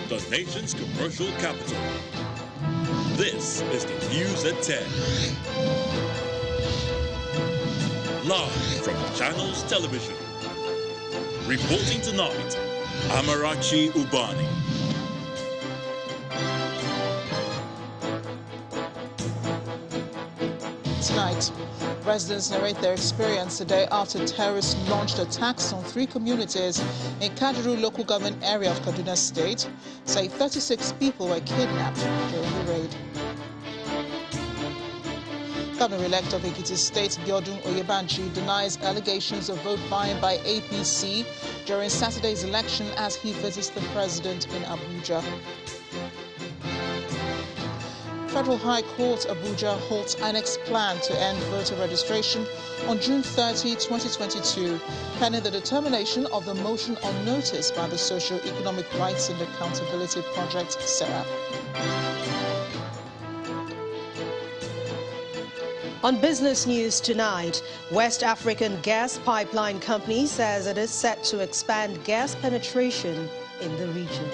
the nation's commercial capital. This is the News at 10. Live from Channels Television. Reporting tonight, Amarachi Ubani. Tonight, residents narrate their experience the day after terrorists launched attacks on 3 communities in Kaduna local government area of Kaduna State, say 36 people were kidnapped during the raid. Governor-elect of Ekiti State, Biodun Oyebanji, denies allegations of vote buying by APC during Saturday's election as he visits the president in Abuja. Federal High Court Abuja halts INEC's plan to end voter registration on June 30, 2022, pending the determination of the motion on notice by the Socio-Economic Rights and Accountability Project, SERA. On business news tonight, West African Gas Pipeline Company says it is set to expand gas penetration in the region.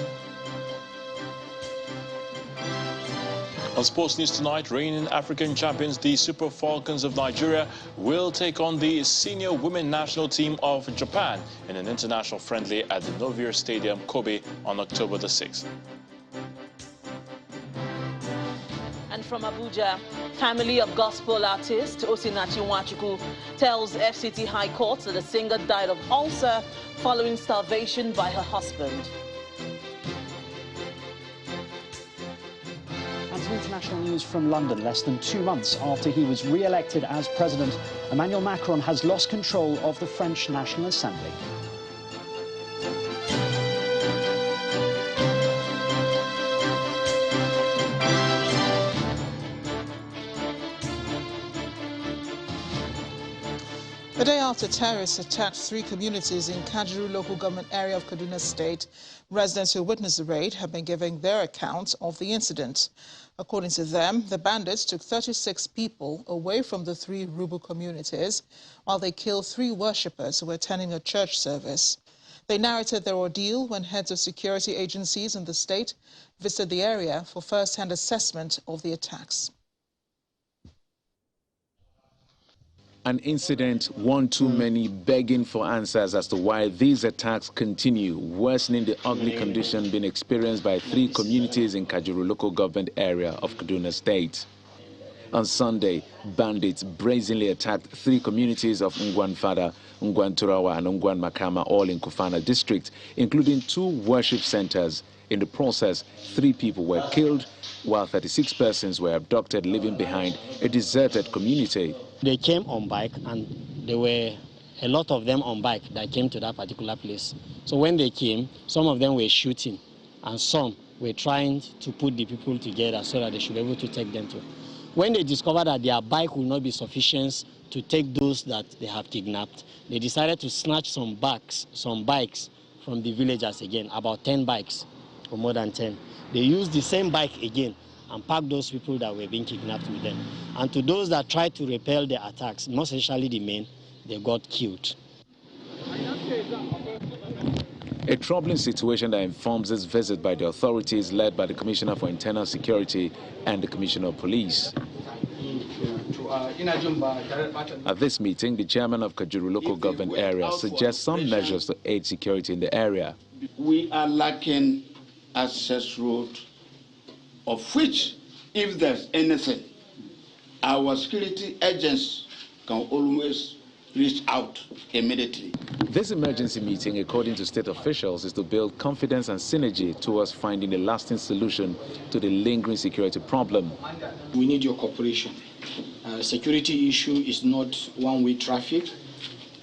On sports news tonight, reigning African champions, the Super Falcons of Nigeria, will take on the senior women national team of Japan in an international friendly at the Novir Stadium, Kobe, on October the 6th. And from Abuja, family of gospel artist Osinachi tells FCT High Court that the singer died of ulcer following starvation by her husband. International news from London. Less than 2 months after he was re-elected as president, Emmanuel Macron has lost control of the French National Assembly. The day after terrorists attacked 3 communities in Kaduna local government area of Kaduna State, residents who witnessed the raid have been giving their account of the incident. According to them, the bandits took 36 people away from the 3 Rubu communities while they killed 3 worshippers who were attending a church service. They narrated their ordeal when heads of security agencies in the state visited the area for first-hand assessment of the attacks. An incident, one too many, begging for answers as to why these attacks continue, worsening the ugly condition being experienced by 3 communities in Kajuru local government area of Kaduna State. On Sunday, bandits brazenly attacked 3 communities of Ngwan Fada, Ngwan Turawa and Ngwan Makama, all in Kufana district, including 2 worship centers. In the process, 3 people were killed, while 36 persons were abducted, leaving behind a deserted community. They came on bike, and there were a lot of them on bike that came to that particular place. So when they came, some of them were shooting, and some were trying to put the people together so that they should be able to take them to. When they discovered that their bike will not be sufficient to take those that they have kidnapped, they decided to snatch some bikes from the villagers again, about 10 bikes or more than 10. They used the same bike again and packed those people that were being kidnapped with them. And to those that tried to repel the attacks, most especially the men, they got killed. A troubling situation that informs this visit by the authorities led by the Commissioner for Internal Security and the Commissioner of Police. At this meeting, the chairman of Kajuru local government area suggests some measures to aid security in the area. We are lacking access road, of which, if there's anything, our security agents can always reach out immediately. This emergency meeting, according to state officials, is to build confidence and synergy towards finding a lasting solution to the lingering security problem. We need your cooperation. Security issue is not one-way traffic.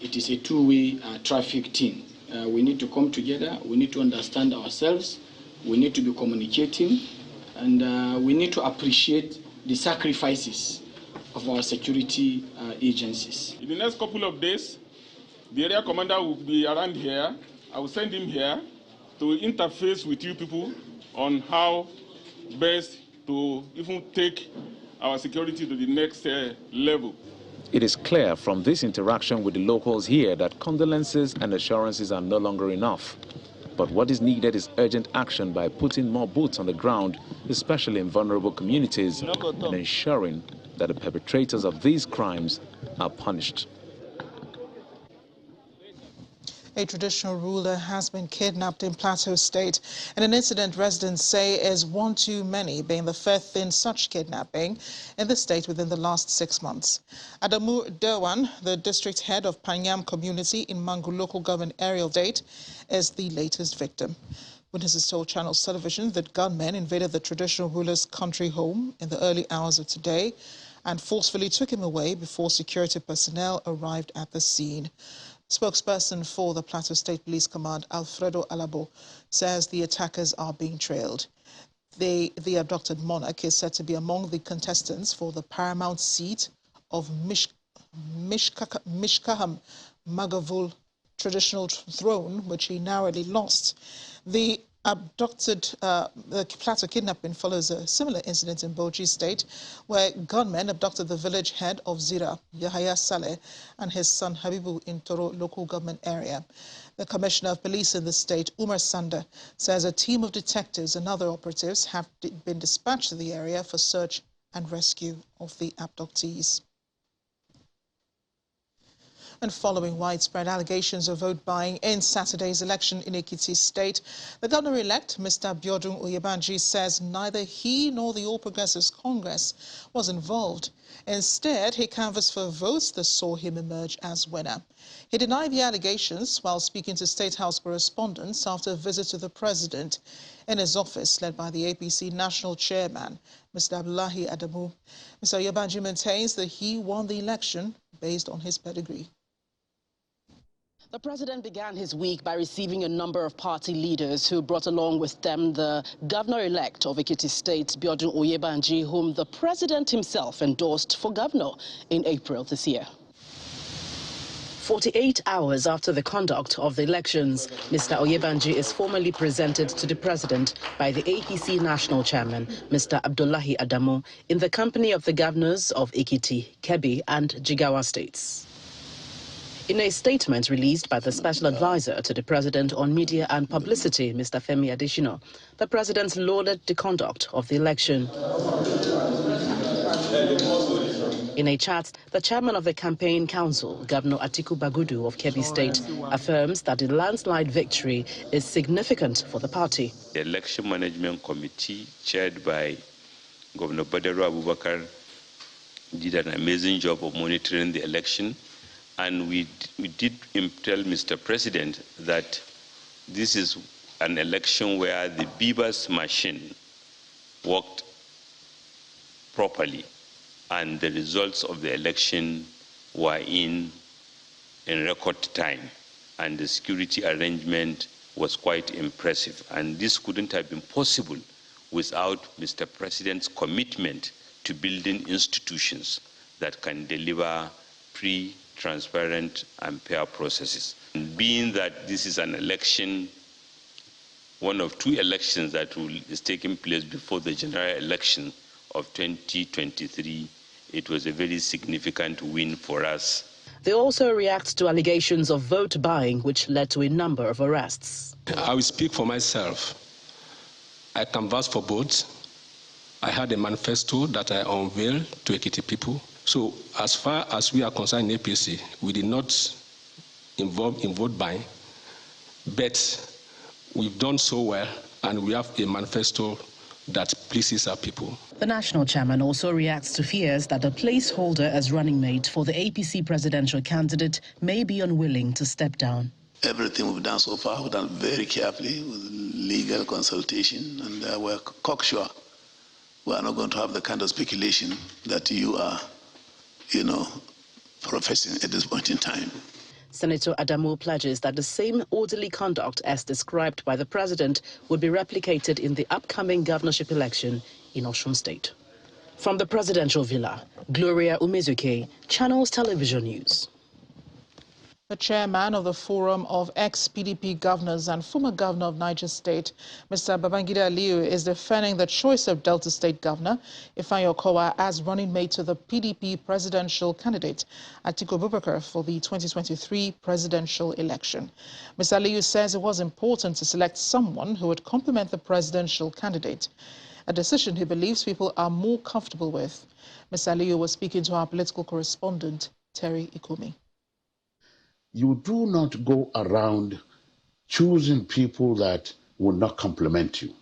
It is a two-way traffic thing. We need to come together. We need to understand ourselves. We need to be communicating. And we need to appreciate the sacrifices of our security agencies. In the next couple of days, the area commander will be around here. I will send him here to interface with you people on how best to even take our security to the next level. It is clear from this interaction with the locals here that condolences and assurances are no longer enough. But what is needed is urgent action by putting more boots on the ground, especially in vulnerable communities, and ensuring that the perpetrators of these crimes are punished. A traditional ruler has been kidnapped in Plateau State, and an incident residents say is one too many, being the fifth in such kidnapping in the state within the last 6 months. Adamu Derwan, the district head of Panyam community in Mangu local government area of State, is the latest victim. Witnesses told Channels Television that gunmen invaded the traditional ruler's country home in the early hours of today and forcefully took him away before security personnel arrived at the scene. Spokesperson for the Plateau State Police Command, Alfredo Alabo, says the attackers are being trailed. The abducted monarch is said to be among the contestants for the paramount seat of Mishkaham Magavul traditional throne, which he narrowly lost. The Plateau kidnapping follows a similar incident in Bauchi State, where gunmen abducted the village head of Zira, Yahaya Saleh, and his son Habibu in Toro local government area. The Commissioner of Police in the state, Umar Sanda, says a team of detectives and other operatives have been dispatched to the area for search and rescue of the abductees. And following widespread allegations of vote buying in Saturday's election in Ekiti State, the governor-elect, Mr. Biodun Oyebanji, says neither he nor the All Progressives Congress was involved. Instead, he canvassed for votes that saw him emerge as winner. He denied the allegations while speaking to State House correspondents after a visit to the president in his office, led by the APC national chairman, Mr. Abdullahi Adamu. Mr. Oyebanji maintains that he won the election based on his pedigree. The president began his week by receiving a number of party leaders who brought along with them the governor-elect of Ekiti State, Biodun Oyebanji, whom the president himself endorsed for governor in April this year. 48 hours after the conduct of the elections, Mr. Oyebanji is formally presented to the president by the APC national chairman, Mr. Abdullahi Adamu, in the company of the governors of Ekiti, Kebbi and Jigawa states. In a statement released by the special advisor to the president on media and publicity, Mr. Femi Adesina, the president lauded the conduct of the election. In a chat, the chairman of the campaign council, Governor Atiku Bagudu of Kebbi State, affirms that the landslide victory is significant for the party. The election management committee, chaired by Governor Badaru Abubakar, did an amazing job of monitoring the election. And we did tell Mr. President that this is an election where the Beavers machine worked properly, and the results of the election were in record time, and the security arrangement was quite impressive. And this couldn't have been possible without Mr. President's commitment to building institutions that can deliver free, transparent and fair processes. And being that this is an election, one of two elections that is taking place before the general election of 2023, it was a very significant win for us. They also react to allegations of vote buying, which led to a number of arrests. I will speak for myself. I canvassed for both. I had a manifesto that I unveiled to Ekiti people. So as far as we are concerned in APC, we did not involve in vote buying, but we've done so well, and we have a manifesto that pleases our people. The national chairman also reacts to fears that the placeholder as running mate for the APC presidential candidate may be unwilling to step down. Everything we've done so far, we've done very carefully with legal consultation, and we're cocksure we are not going to have the kind of speculation that you are professing at this point in time. Senator Adamu pledges that the same orderly conduct as described by the president would be replicated in the upcoming governorship election in Osun State. From the presidential villa, Gloria Umezuke, Channels Television News. The chairman of the Forum of ex-PDP governors and former governor of Niger State, Mr. Babangida Aliyu, is defending the choice of Delta State Governor Ifeanyi Okowa as running mate to the PDP presidential candidate Atiku Abubakar for the 2023 presidential election. Mr. Aliyu says it was important to select someone who would complement the presidential candidate, a decision he believes people are more comfortable with. Mr. Aliyu was speaking to our political correspondent, Terry Ikumi. You do not go around choosing people that will not complement you.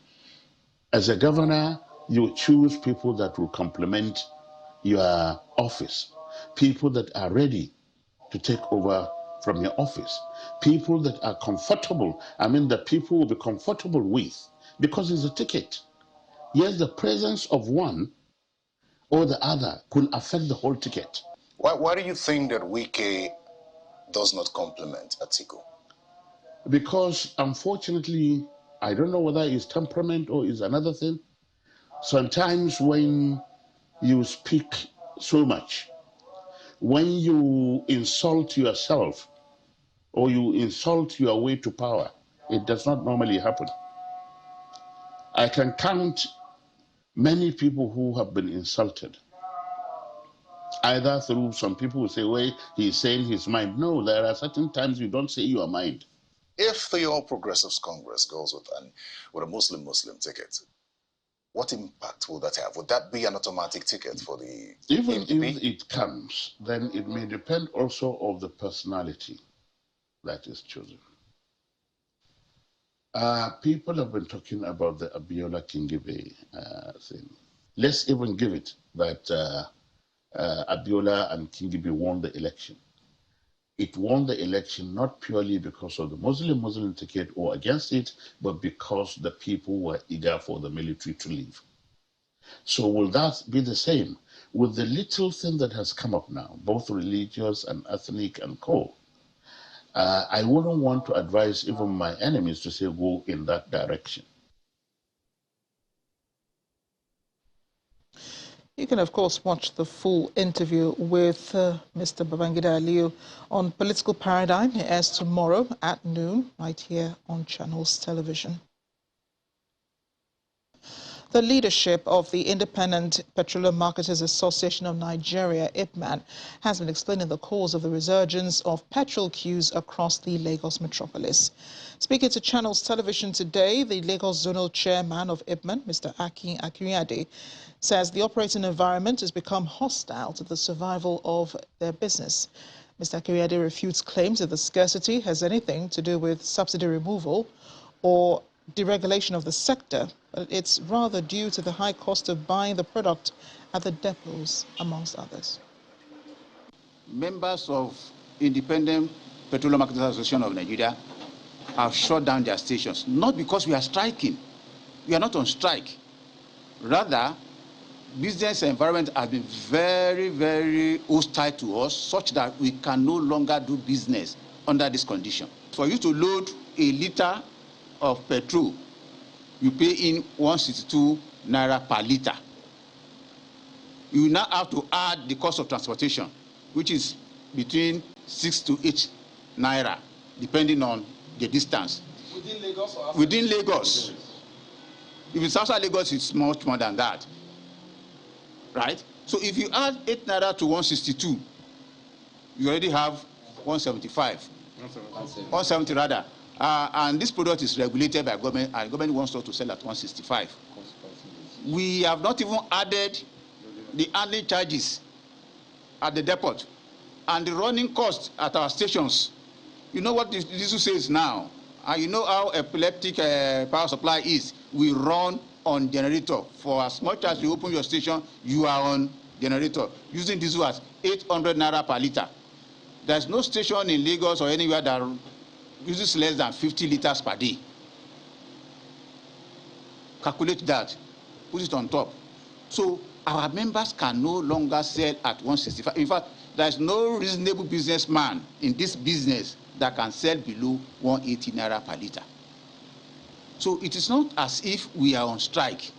As a governor, you choose people that will complement your office, people that are ready to take over from your office, people that are comfortable, that people will be comfortable with, because it's a ticket. Yes, the presence of one or the other could affect the whole ticket. Why do you think that Wike does not complement Atiku? Because unfortunately, I don't know whether it's temperament or it's another thing. Sometimes when you speak so much, when you insult yourself or you insult your way to power, it does not normally happen. I can count many people who have been insulted, either through some people who say, well, he's saying his mind. No, there are certain times you don't say your mind. If the All Progressives Congress goes with a Muslim ticket, what impact will that have? Would that be an automatic ticket for the Even PDP? if it comes, then it may depend also of the personality that is chosen. People have been talking about the Abiola Kingibe thing. Let's even give it that Abiola and Kingibe won the election. It won the election not purely because of the Muslim ticket or against it, but because the people were eager for the military to leave. So will that be the same? With the little thing that has come up now, both religious and ethnic and co, I wouldn't want to advise even my enemies to say go in that direction. You can, of course, watch the full interview with Mr. Babangida Aliyu on Political Paradigm. It airs tomorrow at noon, right here on Channels Television. The leadership of the Independent Petroleum Marketers Association of Nigeria, IPMAN, has been explaining the cause of the resurgence of petrol queues across the Lagos metropolis. Speaking to Channels Television today, the Lagos Zonal Chairman of IPMAN, Mr. Akin Akuriade, says the operating environment has become hostile to the survival of their business. Mr. Akuriade refutes claims that the scarcity has anything to do with subsidy removal or deregulation of the sector, but it's rather due to the high cost of buying the product at the depots, amongst others. Members of Independent Petroleum Marketers Association of Nigeria have shut down their stations, not because we are striking. We are not on strike. Rather, business environment has been very, very hostile to us, such that we can no longer do business under this condition. For you to load a liter of petrol, you pay in 162 naira per liter. You now have to add the cost of transportation, which is between 6 to 8 naira, depending on the distance. Within Lagos or outside? Within Lagos. If it's outside Lagos, it's much more than that. Right? So if you add 8 naira to 162, you already have 175. 170 rather. And this product is regulated by government, and government wants us to sell at 165. We have not even added the handling charges at the depot and the running costs at our stations. You know what this says now, and you know how epileptic power supply is. We run on generator. For as much as you open your station, you are on generator, using diesel as 800 naira per liter. There's no station in Lagos or anywhere that uses less than 50 liters per day. Calculate that, put it on top. So our members can no longer sell at 165. In fact, there's no reasonable businessman in this business that can sell below 180 naira per liter. So it is not as if we are on strike.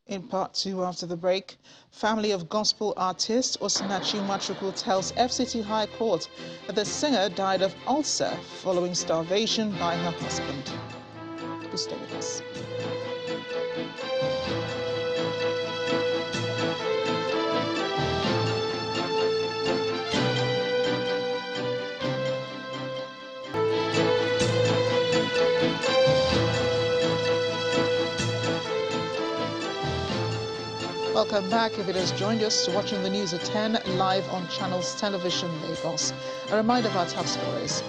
In part 2 after the break, family of gospel artist Osinachi tells FCT High Court that the singer died of ulcer following starvation by her husband. Please stay with us. Welcome back. If it has joined us, watching the news at 10 live on Channels Television Lagos. A reminder of our top stories.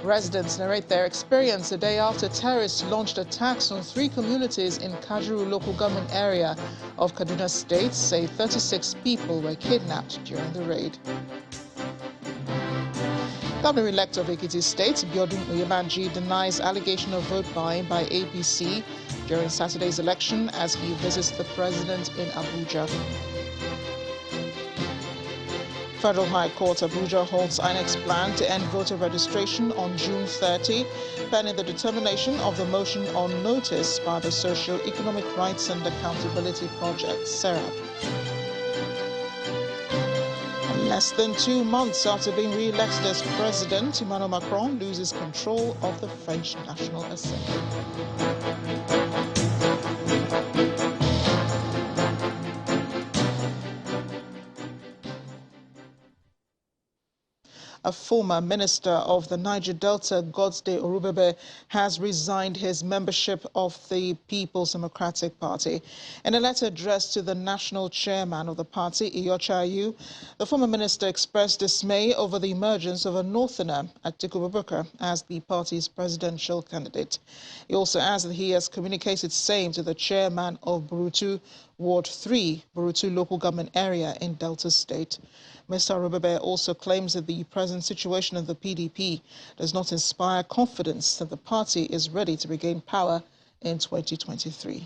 Residents narrate their experience the day after terrorists launched attacks on 3 communities in Kajuru local government area of Kaduna State. Say 36 people were kidnapped during the raid. Governor-elect of Ekiti State, Biodun Oyebanji, denies allegation of vote buying by APC during Saturday's election as he visits the president in Abuja. Federal High Court Abuja holds INEC's plan to end voter registration on June 30, pending the determination of the motion on notice by the Socio-Economic Rights and Accountability Project, SERAP. Less than 2 months after being re-elected as president, Emmanuel Macron loses control of the French National Assembly. A former minister of the Niger Delta, Godsday Orubebe, has resigned his membership of the People's Democratic Party. In a letter addressed to the national chairman of the party, Iyocha Ayu, the former minister expressed dismay over the emergence of a northerner, Atiku Abubakar, as the party's presidential candidate. He also adds that he has communicated same to the chairman of Burutu, Ward 3, Burutu local government area in Delta State. Mr. Orubebe also claims that the present situation of the PDP does not inspire confidence that the party is ready to regain power in 2023.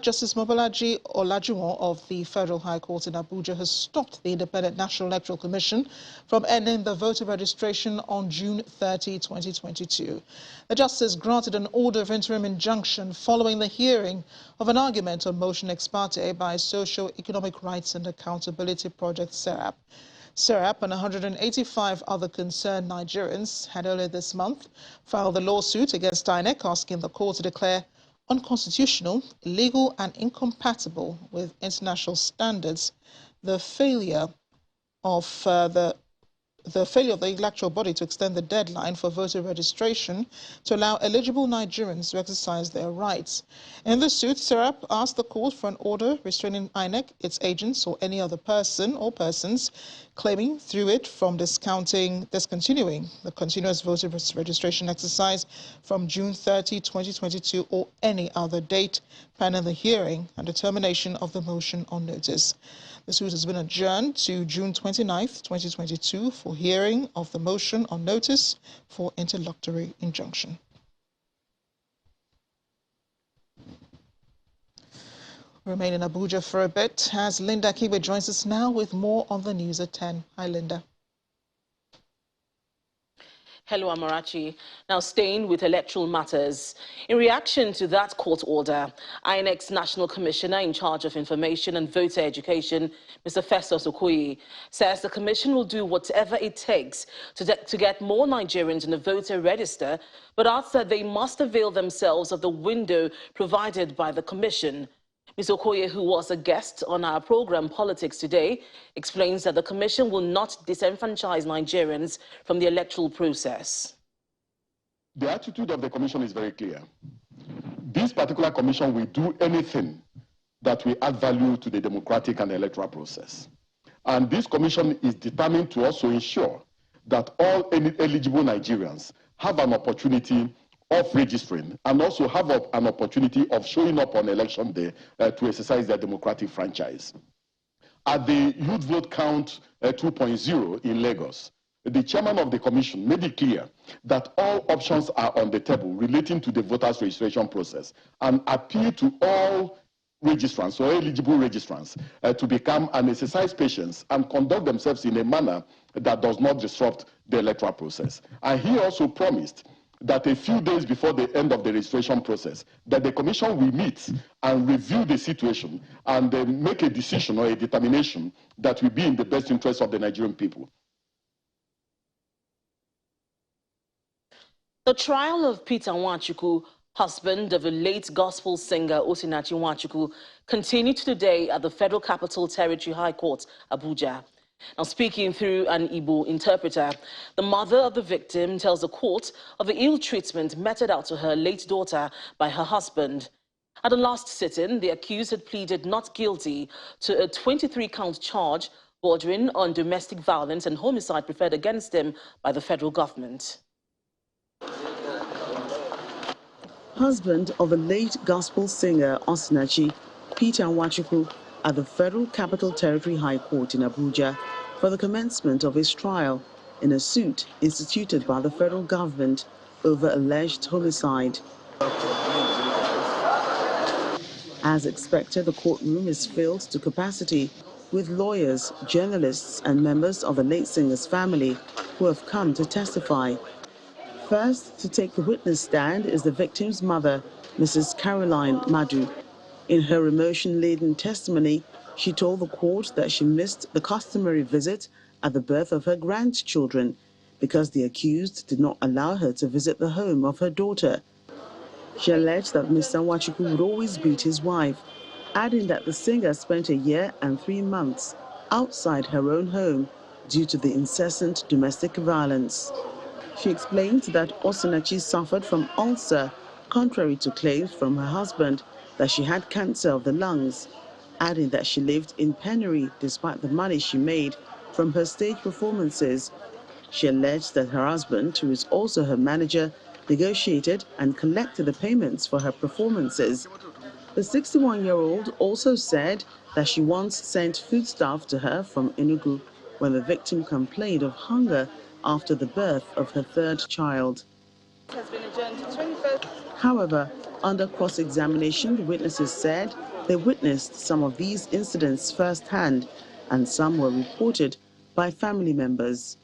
Justice Mobolaji Olajuwon of the Federal High Court in Abuja has stopped the Independent National Electoral Commission from ending the voter registration on June 30, 2022. The justice granted an order of interim injunction following the hearing of an argument on motion ex parte by Socio-Economic Rights and Accountability Project, SERAP. SERAP and 185 other concerned Nigerians had earlier this month filed a lawsuit against INEC asking the court to declare unconstitutional, illegal and incompatible with international standards the failure of the electoral body to extend the deadline for voter registration to allow eligible Nigerians to exercise their rights. In the suit, SERAP asked the court for an order restraining INEC, its agents or any other person or persons claiming through it from discontinuing the continuous voter registration exercise from June 30, 2022 or any other date, pending the hearing and determination of the motion on notice. The suit has been adjourned to June 29, 2022 for hearing of the motion on notice for interlocutory injunction. Remain in Abuja for a bit as Linda Kibe joins us now with more on the news at 10. Hi, Linda. Hello, Amarachi. Now, staying with electoral matters. In reaction to that court order, INEC's National Commissioner in charge of Information and Voter Education, Mr. Festus Okoye, says the commission will do whatever it takes to get more Nigerians in the voter register, but adds that they must avail themselves of the window provided by the commission. Ms. Okoye, who was a guest on our program Politics Today, explains that the commission will not disenfranchise Nigerians from the electoral process. The attitude of the commission is very clear. This particular commission will do anything that will add value to the democratic and electoral process. And this commission is determined to also ensure that all eligible Nigerians have an opportunity of registering and also have an opportunity of showing up on election day to exercise their democratic franchise. At the Youth Vote Count 2.0 in Lagos, the chairman of the commission made it clear that all options are on the table relating to the voters' registration process and appeal to all registrants or eligible registrants to become and exercise patience and conduct themselves in a manner that does not disrupt the electoral process. And he also promised that a few days before the end of the registration process, that the commission will meet and review the situation and make a decision or a determination that will be in the best interest of the Nigerian people. The trial of Peter Nwachukwu, husband of the late gospel singer Osinachi Nwachukwu, continued today at the Federal Capital Territory High Court, Abuja. Now, speaking through an Igbo interpreter, the mother of the victim tells the court of the ill treatment meted out to her late daughter by her husband. At the last sitting, the accused had pleaded not guilty to a 23-count charge bordering on domestic violence and homicide preferred against him by the federal government. Husband of the late gospel singer Osinachi, Peter Nwachukwu, at the Federal Capital Territory High Court in Abuja for the commencement of his trial in a suit instituted by the federal government over alleged homicide. As expected, the courtroom is filled to capacity with lawyers, journalists and members of the late singer's family who have come to testify. First to take the witness stand is the victim's mother, Mrs. Caroline Madu. In her emotion-laden testimony, she told the court that she missed the customary visit at the birth of her grandchildren because the accused did not allow her to visit the home of her daughter. She alleged that Mr. Nwachukwu would always beat his wife, adding that the singer spent a year and 3 months outside her own home due to the incessant domestic violence. She explained that Osinachi suffered from ulcer, contrary to claims from her husband that she had cancer of the lungs, adding that she lived in penury despite the money she made from her stage performances. She alleged that her husband, who is also her manager, negotiated and collected the payments for her performances. The 61-year-old also said that she once sent foodstuff to her from Enugu when the victim complained of hunger after the birth of her 3rd child. However, under cross-examination, the witnesses said they witnessed some of these incidents firsthand, and some were reported by family members.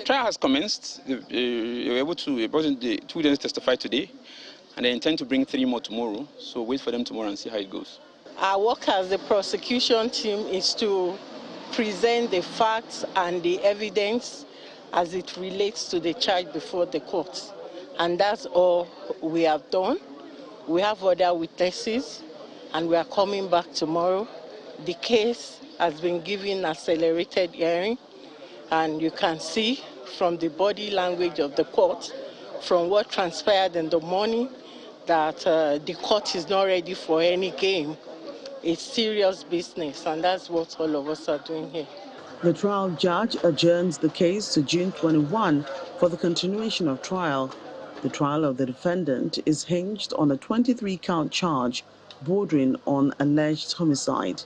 Trial has commenced. They were able to, the 2 witnesses testified today, and they intend to bring 3 more tomorrow, so wait for them tomorrow and see how it goes. Our work as the prosecution team is to present the facts and the evidence as it relates to the charge before the court. And that's all we have done. We have other witnesses, and we are coming back tomorrow. The case has been given accelerated hearing, and you can see from the body language of the court, from what transpired in the morning, that the court is not ready for any game. It's serious business, and that's what all of us are doing here. The trial judge adjourns the case to June 21 for the continuation of trial. The trial of the defendant is hinged on a 23-count charge bordering on alleged homicide.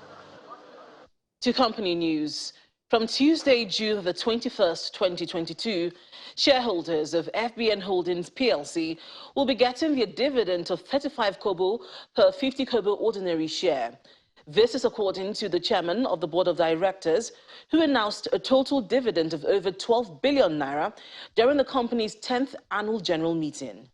To company news. From Tuesday, June the 21st, 2022, shareholders of FBN Holdings PLC will be getting their dividend of 35 kobo per 50 kobo ordinary share. This is according to the chairman of the board of directors, who announced a total dividend of over 12 billion naira during the company's 10th annual general meeting.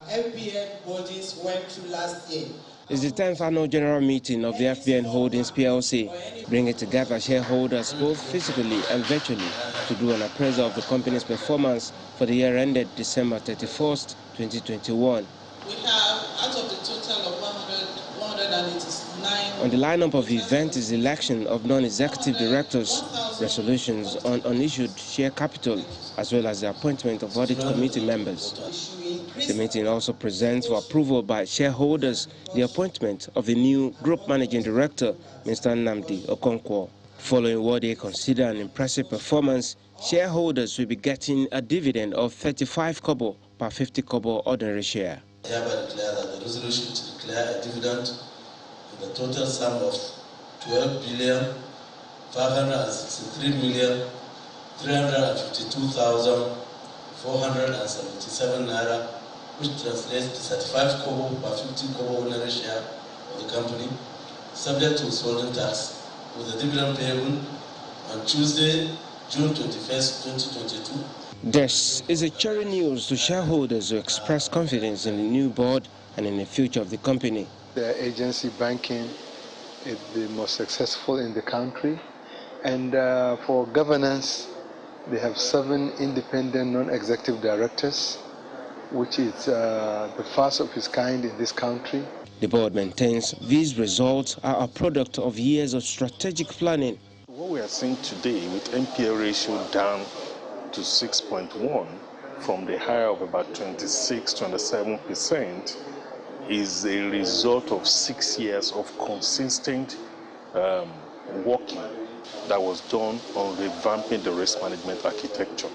FBN Holdings went through last year. It's the 10th annual general meeting of the FBN Holdings PLC, bringing together shareholders both physically and virtually to do an appraisal of the company's performance for the year ended December 31st, 2021. We have, out of the total of 189... On the lineup of the event is the election of non-executive directors, resolutions on unissued share capital, as well as the appointment of audit committee members. The meeting also presents for approval by shareholders the appointment of the new Group Managing Director, Mr. Nnamdi Okonkwo. Following what they consider an impressive performance, shareholders will be getting a dividend of 35 kobo per 50 kobo ordinary share. I hereby declare that the resolution to declare a dividend in the total sum of 12,563,352,477 naira, which translates to 35 kobo per 50 kobo ordinary share of the company, subject to withholding tax, with the dividend payable on Tuesday, June 21st, 2022. This is a cheering news to shareholders who express confidence in the new board and in the future of the company. The agency banking is the most successful in the country, and for governance, they have 7 independent non-executive directors, which is the first of its kind in this country. The board maintains these results are a product of years of strategic planning. What we are seeing today with NPL ratio down to 6.1 from the high of about 26-27% is a result of 6 years of consistent working that was done on revamping the risk management architecture.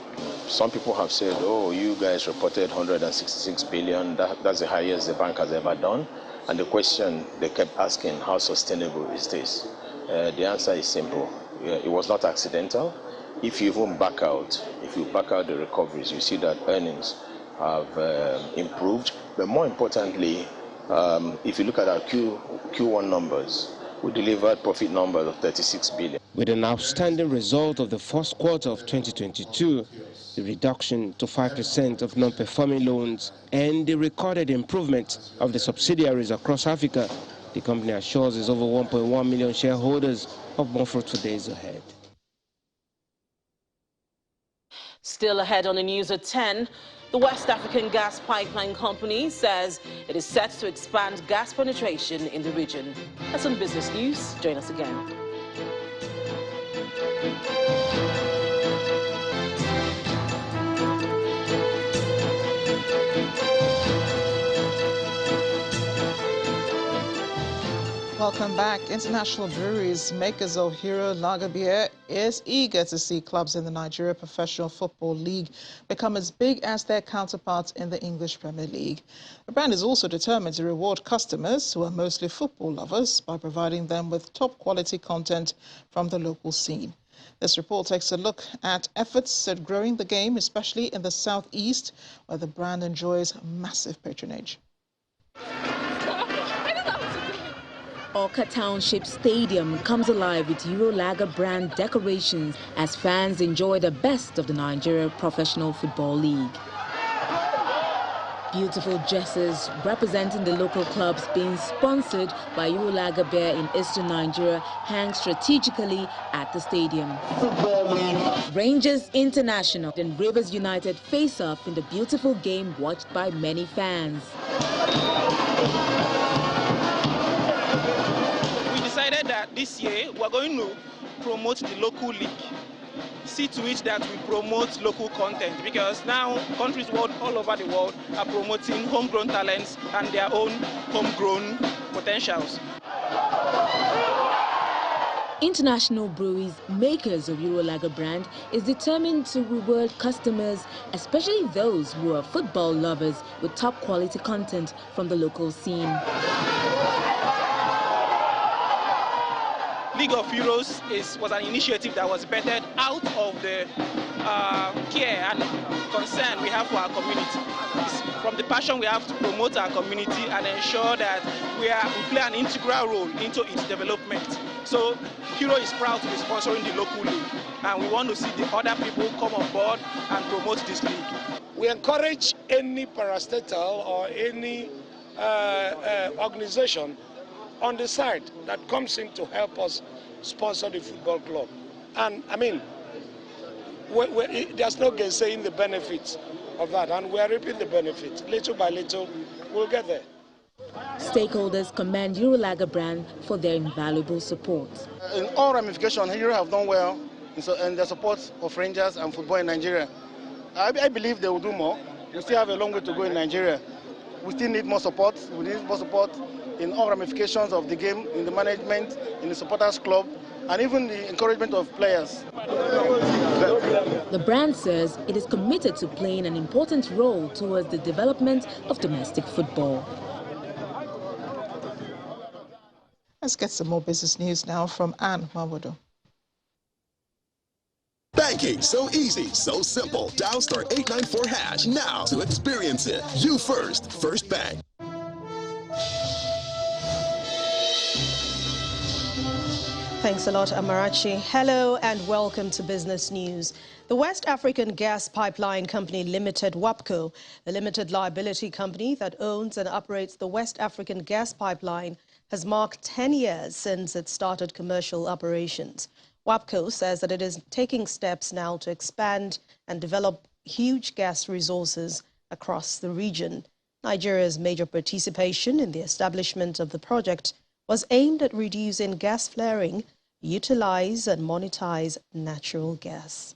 Some people have said, oh, you guys reported 166 billion, that's the highest the bank has ever done. And the question they kept asking, how sustainable is this? The answer is simple. It was not accidental. If you even back out, the recoveries, you see that earnings have improved. But more importantly, if you look at our Q1 numbers, we delivered profit numbers of 36 billion. With an outstanding result of the first quarter of 2022, the reduction to 5% of non-performing loans, and the recorded improvement of the subsidiaries across Africa, the company assures its over 1.1 million shareholders of more fruitful days ahead. Still ahead on the news at 10, the West African Gas Pipeline Company says it is set to expand gas penetration in the region. That's on Business News. Join us again. Welcome back. International breweries, makers of Hero Lager beer, is eager to see clubs in the Nigeria Professional Football League become as big as their counterparts in the English Premier League. The brand is also determined to reward customers, who are mostly football lovers, by providing them with top quality content from the local scene. This report takes a look at efforts at growing the game, especially in the southeast, where the brand enjoys massive patronage. Oka Township Stadium comes alive with Euro Lager brand decorations as fans enjoy the best of the Nigeria Professional Football League. Beautiful dresses representing the local clubs being sponsored by Euro Lager beer in eastern Nigeria hang strategically at the stadium. Rangers International and Rivers United face off in the beautiful game watched by many fans. That this year we're going to promote the local league, see to it that we promote local content, because now countries all over the world are promoting homegrown talents and their own homegrown potentials. International Breweries, makers of Euro Lager brand, is determined to reward customers, especially those who are football lovers, with top quality content from the local scene. League of Heroes was an initiative that was birthed out of the care and concern we have for our community. It's from the passion we have to promote our community and ensure that we play an integral role into its development. So Hero is proud to be sponsoring the local league, and we want to see the other people come on board and promote this league. We encourage any parastatal or any organization on the side that comes in to help us sponsor the football club. And I mean, there's no gainsaying the benefits of that, and we are reaping the benefits. Little by little, we'll get there. Stakeholders commend Euro Lager brand for their invaluable support. In all ramifications, Hero have done well in the support of Rangers and football in Nigeria. I believe they will do more. We still have a long way to go in Nigeria. We still need more support. We need more support in all ramifications of the game, in the management, in the supporters club, and even the encouragement of players. The brand says it is committed to playing an important role towards the development of domestic football. Let's get some more business news now from Anne Mawodo. Banking, so easy, so simple. Dial *894# now to experience it. You first, First Bank. Thanks a lot, Amarachi. Hello and welcome to Business News. The West African Gas Pipeline Company Limited, WAPCO, a limited liability company that owns and operates the West African Gas Pipeline, has marked 10 years since it started commercial operations. WAPCO says that it is taking steps now to expand and develop huge gas resources across the region. Nigeria's major participation in the establishment of the project was aimed at reducing gas flaring, utilize and monetize natural gas.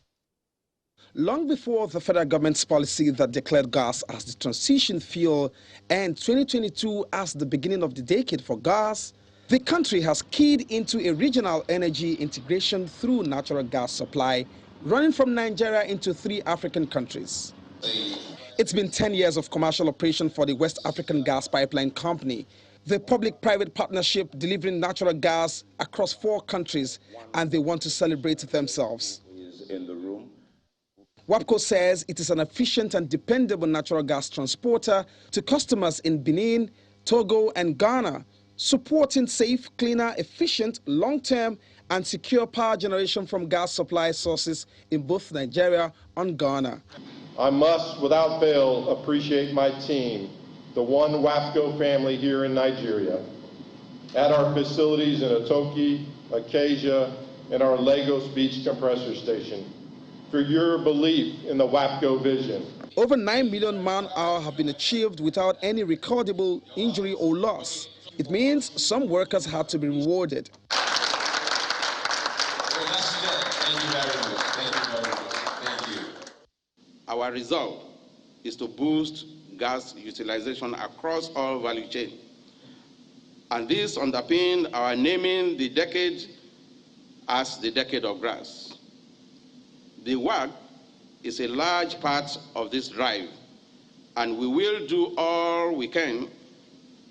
Long before the federal government's policy that declared gas as the transition fuel and 2022 as the beginning of the decade for gas, the country has keyed into a regional energy integration through natural gas supply, running from Nigeria into 3 African countries. It's been 10 years of commercial operation for the West African Gas Pipeline Company, the public-private partnership delivering natural gas across 4 countries, and they want to celebrate themselves. WAPCO says it is an efficient and dependable natural gas transporter to customers in Benin, Togo, and Ghana, supporting safe, cleaner, efficient, long-term, and secure power generation from gas supply sources in both Nigeria and Ghana. I must, without fail, appreciate my team, the one WAPCO family here in Nigeria, at our facilities in Atoki, Acacia, and our Lagos Beach compressor station, for your belief in the WAPCO vision. Over 9 million man-hours have been achieved without any recordable injury or loss. It means some workers had to be rewarded. Our result is to boost gas utilization across all value chain. And this underpinned our naming the decade as the decade of gas. The work is a large part of this drive, and we will do all we can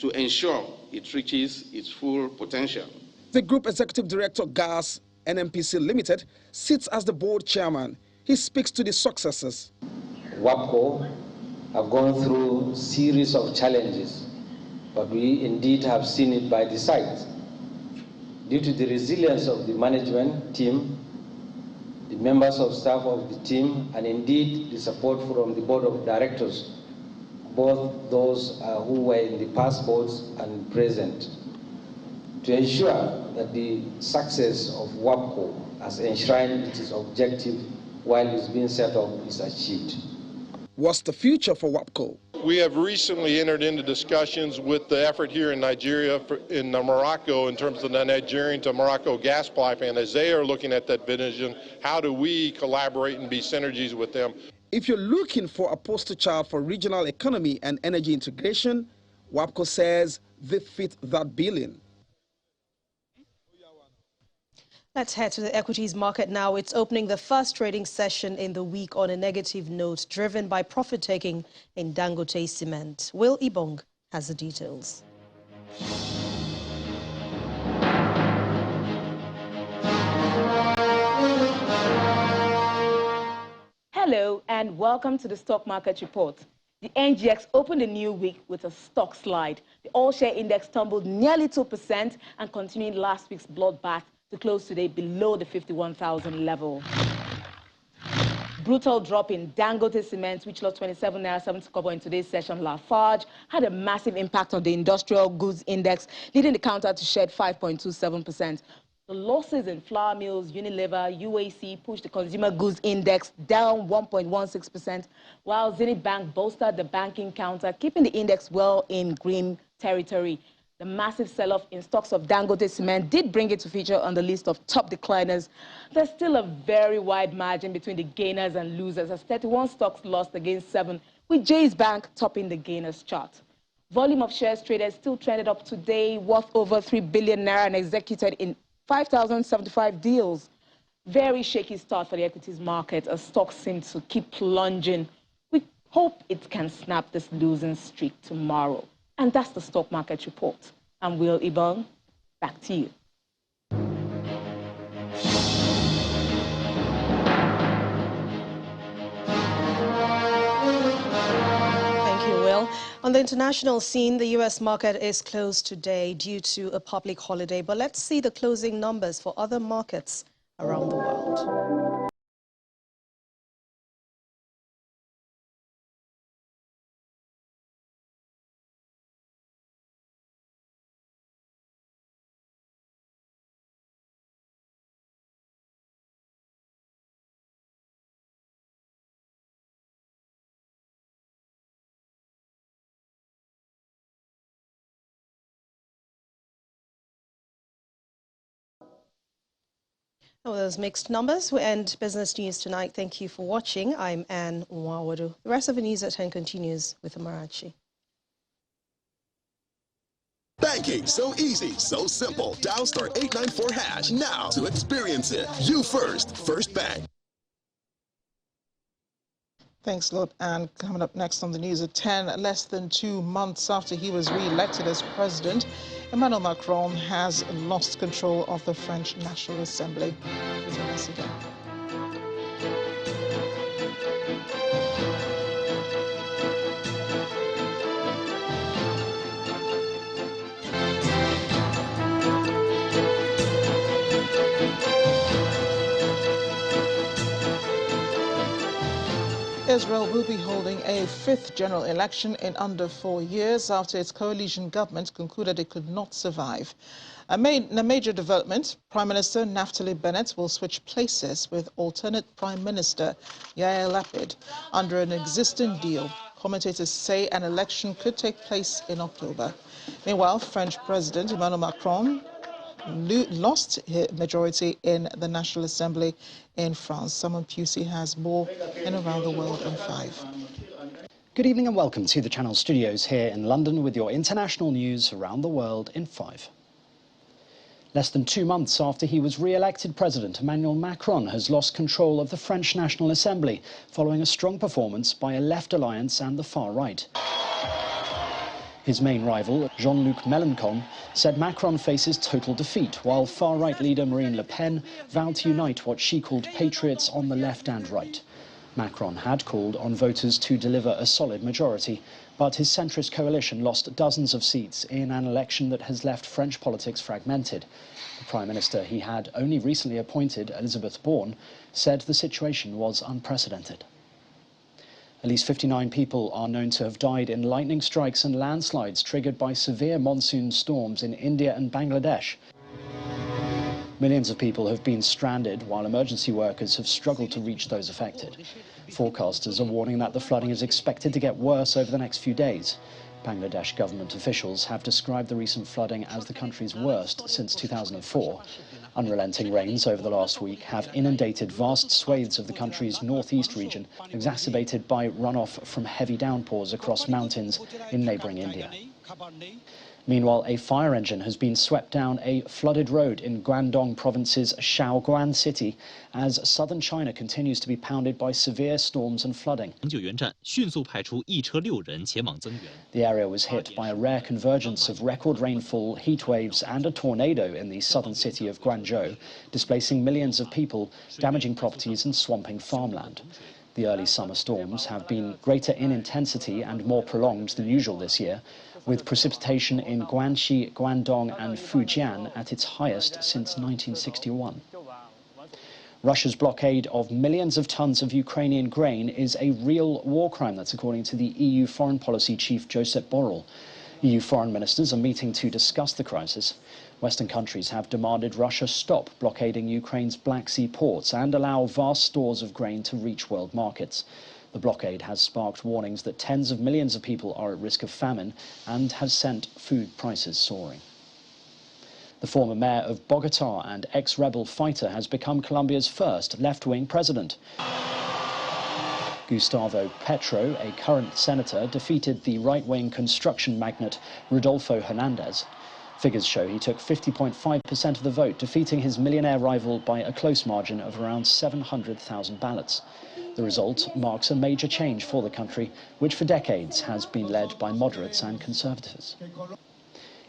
to ensure it reaches its full potential. The Group Executive Director Gas, NNPC Limited, sits as the board chairman. He speaks to the successes. WAPCO have gone through a series of challenges, but we indeed have seen it by the side. Due to the resilience of the management team, the members of staff of the team, and indeed the support from the board of directors, both those who were in the past boards and present, to ensure that the success of WAPCO as enshrined its objective while it's being set up is achieved. What's the future for WAPCO? We have recently entered into discussions with the effort here in Nigeria, in Morocco, in terms of the Nigerian to Morocco gas pipeline. As they are looking at that vision, how do we collaborate and be synergies with them? If you're looking for a poster child for regional economy and energy integration, WAPCO says they fit that billing. Let's head to the equities market now. It's opening the first trading session in the week on a negative note, driven by profit-taking in Dangote Cement. Will Ibong has the details. Hello and welcome to the Stock Market Report. The NGX opened a new week with a stock slide. The all-share index tumbled nearly 2% and continued last week's bloodbath to close today below the 51,000 level. Brutal drop in Dangote Cement, which lost 27 naira 70 kobo in today's session. Lafarge had a massive impact on the industrial goods index, leading the counter to shed 5.27%. The losses in flour mills, Unilever, UAC pushed the consumer goods index down 1.16%, while Zenith Bank bolstered the banking counter, keeping the index well in green territory. The massive sell-off in stocks of Dangote Cement did bring it to feature on the list of top decliners. There's still a very wide margin between the gainers and losers, as 31 stocks lost against 7, with Jay's Bank topping the gainers chart. Volume of shares traded still trended up today, worth over 3 billion naira and executed in 5,075 deals. Very shaky start for the equities market as stocks seem to keep plunging. We hope it can snap this losing streak tomorrow. And that's the Stock Market Report. I'm Will Ibong. Back to you. Thank you, Will. On the international scene, the U.S. market is closed today due to a public holiday. But let's see the closing numbers for other markets around the world. Well, those mixed numbers. We end Business News tonight. Thank you for watching. I'm Anne Nwawadu. The rest of the news at 10 continues with Amarachi. Banking, so easy, so simple. Dial star 894 hash now to experience it. You first, First Bank. Thanks a lot. And coming up next on the news at 10, less than 2 months after he was re-elected as president, Emmanuel Macron has lost control of the French National Assembly. Join us again. Israel will be holding a 5th general election in under 4 years after its coalition government concluded it could not survive. A major development, Prime Minister Naftali Bennett will switch places with alternate Prime Minister Yair Lapid under an existing deal. Commentators say an election could take place in October. Meanwhile, French President Emmanuel Macron lost his majority in the National Assembly in France. Simon Pusey has more in Around the World in 5. Good evening and welcome to the Channel Studios here in London with your international news around the world in 5. Less than 2 months after he was re-elected president, Emmanuel Macron has lost control of the French National Assembly following a strong performance by a left alliance and the far right. His main rival, Jean-Luc Mélenchon, said Macron faces total defeat, while far-right leader Marine Le Pen vowed to unite what she called patriots on the left and right. Macron had called on voters to deliver a solid majority, but his centrist coalition lost dozens of seats in an election that has left French politics fragmented. The Prime Minister he had only recently appointed, Elisabeth Borne, said the situation was unprecedented. At least 59 people are known to have died in lightning strikes and landslides triggered by severe monsoon storms in India and Bangladesh. Millions of people have been stranded while emergency workers have struggled to reach those affected. Forecasters are warning that the flooding is expected to get worse over the next few days. Bangladesh government officials have described the recent flooding as the country's worst since 2004. Unrelenting rains over the last week have inundated vast swathes of the country's northeast region, exacerbated by runoff from heavy downpours across mountains in neighbouring India. Meanwhile, a fire engine has been swept down a flooded road in Guangdong province's Shaoguan city as southern China continues to be pounded by severe storms and flooding. The area was hit by a rare convergence of record rainfall, heat waves and a tornado in the southern city of Guangzhou, displacing millions of people, damaging properties and swamping farmland. The early summer storms have been greater in intensity and more prolonged than usual this year, with precipitation in Guangxi, Guangdong and Fujian at its highest since 1961. Russia's blockade of millions of tons of Ukrainian grain is a real war crime, that's according to the EU Foreign Policy Chief Josep Borrell. EU foreign ministers are meeting to discuss the crisis. Western countries have demanded Russia stop blockading Ukraine's Black Sea ports and allow vast stores of grain to reach world markets. The blockade has sparked warnings that tens of millions of people are at risk of famine and has sent food prices soaring. The former mayor of Bogotá and ex-rebel fighter has become Colombia's first left-wing president. Gustavo Petro, a current senator, defeated the right-wing construction magnate Rodolfo Hernández. Figures show he took 50.5% of the vote, defeating his millionaire rival by a close margin of around 700,000 ballots. The result marks a major change for the country, which for decades has been led by moderates and conservatives.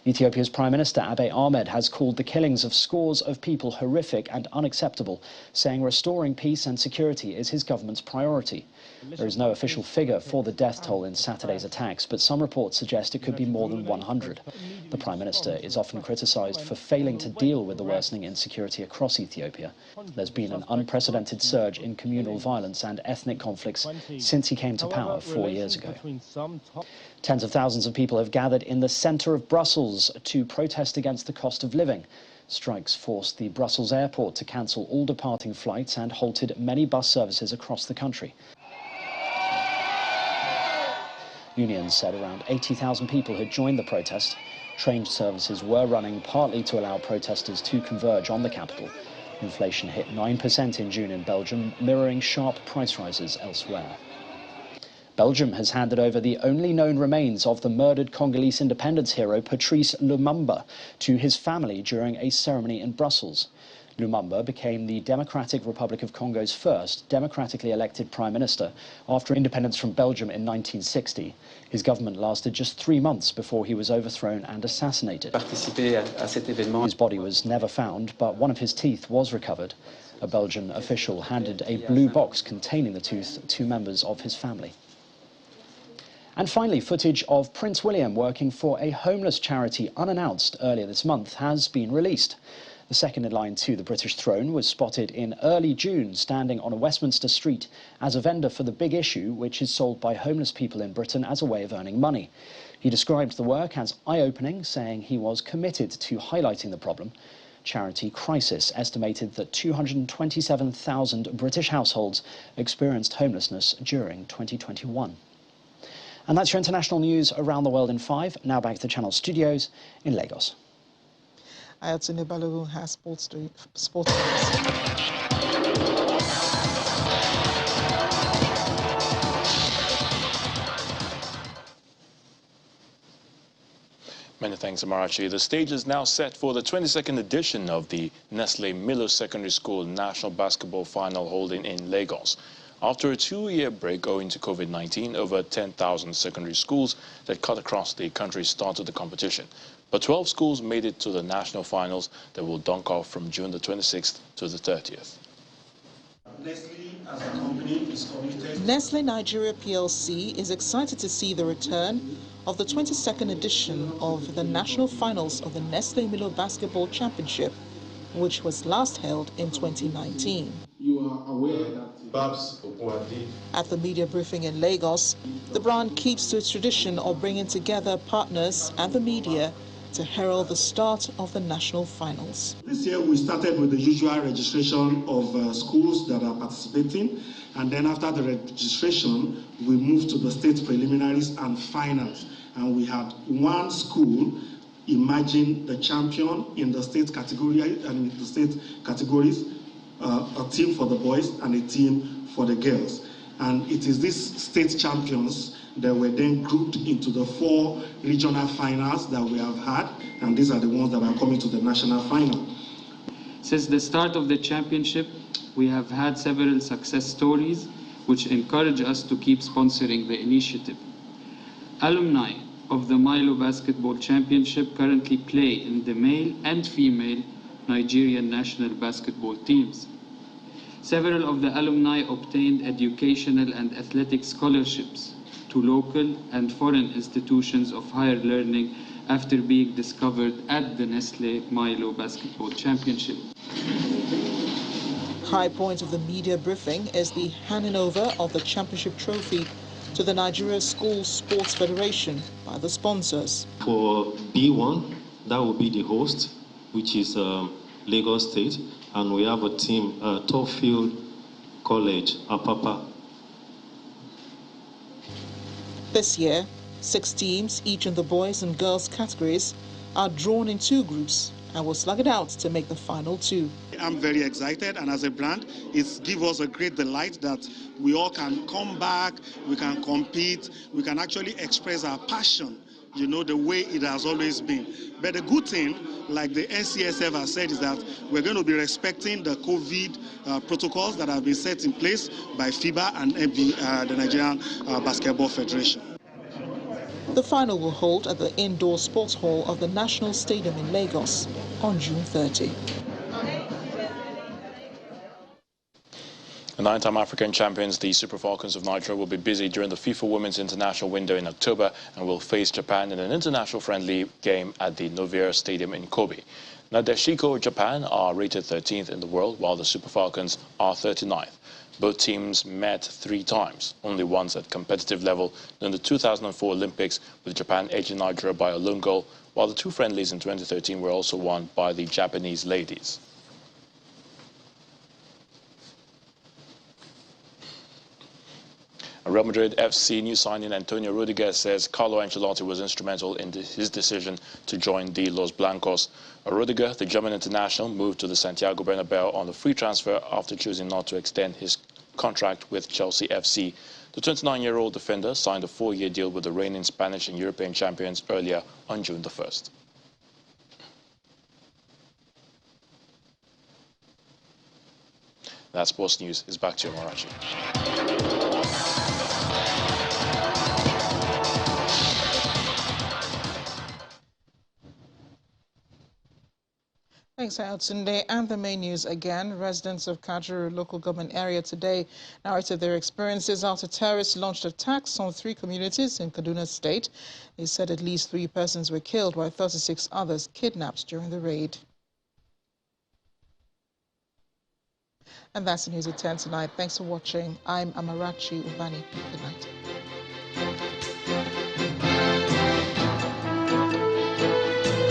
Ethiopia's Prime Minister Abiy Ahmed has called the killings of scores of people horrific and unacceptable, saying restoring peace and security is his government's priority. There is no official figure for the death toll in Saturday's attacks, but some reports suggest it could be more than 100. The Prime Minister is often criticised for failing to deal with the worsening insecurity across Ethiopia. There's been an unprecedented surge in communal violence and ethnic conflicts since he came to power 4 years ago. Tens of thousands of people have gathered in the centre of Brussels to protest against the cost of living. Strikes forced the Brussels airport to cancel all departing flights and halted many bus services across the country. Unions said around 80,000 people had joined the protest. Train services were running partly to allow protesters to converge on the capital. Inflation hit 9% in June in Belgium, mirroring sharp price rises elsewhere. Belgium has handed over the only known remains of the murdered Congolese independence hero Patrice Lumumba to his family during a ceremony in Brussels. Lumumba became the Democratic Republic of Congo's first democratically elected prime minister after independence from Belgium in 1960. His government lasted just 3 months before he was overthrown and assassinated. His body was never found, but one of his teeth was recovered. A Belgian official handed a blue box containing the tooth to members of his family. And finally, footage of Prince William working for a homeless charity unannounced earlier this month has been released. The second in line to the British throne was spotted in early June standing on a Westminster street as a vendor for the Big Issue, which is sold by homeless people in Britain as a way of earning money. He described the work as eye-opening, saying he was committed to highlighting the problem. Charity Crisis estimated that 227,000 British households experienced homelessness during 2021. And that's your international news around the world in 5. Now back to the Channel studios in Lagos. Ayatollah Balogun has sports news. Many thanks, Amarachi. The stage is now set for the 22nd edition of the Nestle Milo Secondary School National Basketball Final holding in Lagos. After a 2-year break owing to COVID-19, over 10,000 secondary schools that cut across the country started the competition. But 12 schools made it to the national finals that will dunk off from June the 26th to the 30th. Nestle as a company is committed. Nestle Nigeria PLC is excited to see the return of the 22nd edition of the national finals of the Nestle Milo Basketball Championship, which was last held in 2019. You are aware that Babs Okwadi. At the media briefing in Lagos, the brand keeps to its tradition of bringing together partners and the media to herald the start of the national finals. This year we started with the usual registration of schools that are participating, and then after the registration we moved to the state preliminaries and finals, and we had one school emerging the champion in the state category and in the state categories, a team for the boys and a team for the girls. And it is these state champions that were then grouped into the 4 regional finals that we have had, and these are the ones that are coming to the national final. Since the start of the championship, we have had several success stories which encourage us to keep sponsoring the initiative. Alumni of the Milo Basketball Championship currently play in the male and female Nigerian national basketball teams. Several of the alumni obtained educational and athletic scholarships to local and foreign institutions of higher learning after being discovered at the Nestle Milo Basketball Championship. High point of the media briefing is the handing over of the championship trophy to the Nigeria School Sports Federation by the sponsors. For B1, that will be the host, which is Lagos State, and we have a team, Topfield College, Apapa. This year, 6 teams, each in the boys and girls categories, are drawn in 2 groups and will slug it out to make the final 2. I'm very excited, and as a brand, it gives us a great delight that we all can come back, we can compete, we can actually express our passion, you know, the way it has always been. But the good thing, like the NCSF has said, is that we're going to be respecting the COVID protocols that have been set in place by FIBA and the Nigerian Basketball Federation. The final will hold at the indoor sports hall of the National Stadium in Lagos on June 30. The 9-time African champions, the Super Falcons of Nigeria, will be busy during the FIFA Women's International window in October and will face Japan in an international friendly game at the Novara Stadium in Kobe. Nadeshiko Japan are rated 13th in the world, while the Super Falcons are 39th. Both teams met 3 times, only once at competitive level in the 2004 Olympics, with Japan edging Nigeria by a lone goal, while the 2 friendlies in 2013 were also won by the Japanese ladies. Real Madrid FC new signing Antonio Rudiger says Carlo Ancelotti was instrumental in his decision to join the Los Blancos. Rudiger, the German international, moved to the Santiago Bernabeu on a free transfer after choosing not to extend his contract with Chelsea FC. The 29-year-old defender signed a 4-year deal with the reigning Spanish and European champions earlier on June the 1st. That sports news is back to you, Marachi. Thanks, Sunday. And the main news again. Residents of Kajuru local government area today narrated their experiences after terrorists launched attacks on 3 communities in Kaduna State. They said at least 3 persons were killed while 36 others kidnapped during the raid. And that's the news at 10 tonight. Thanks for watching. I'm Amarachi Ubani. Good night.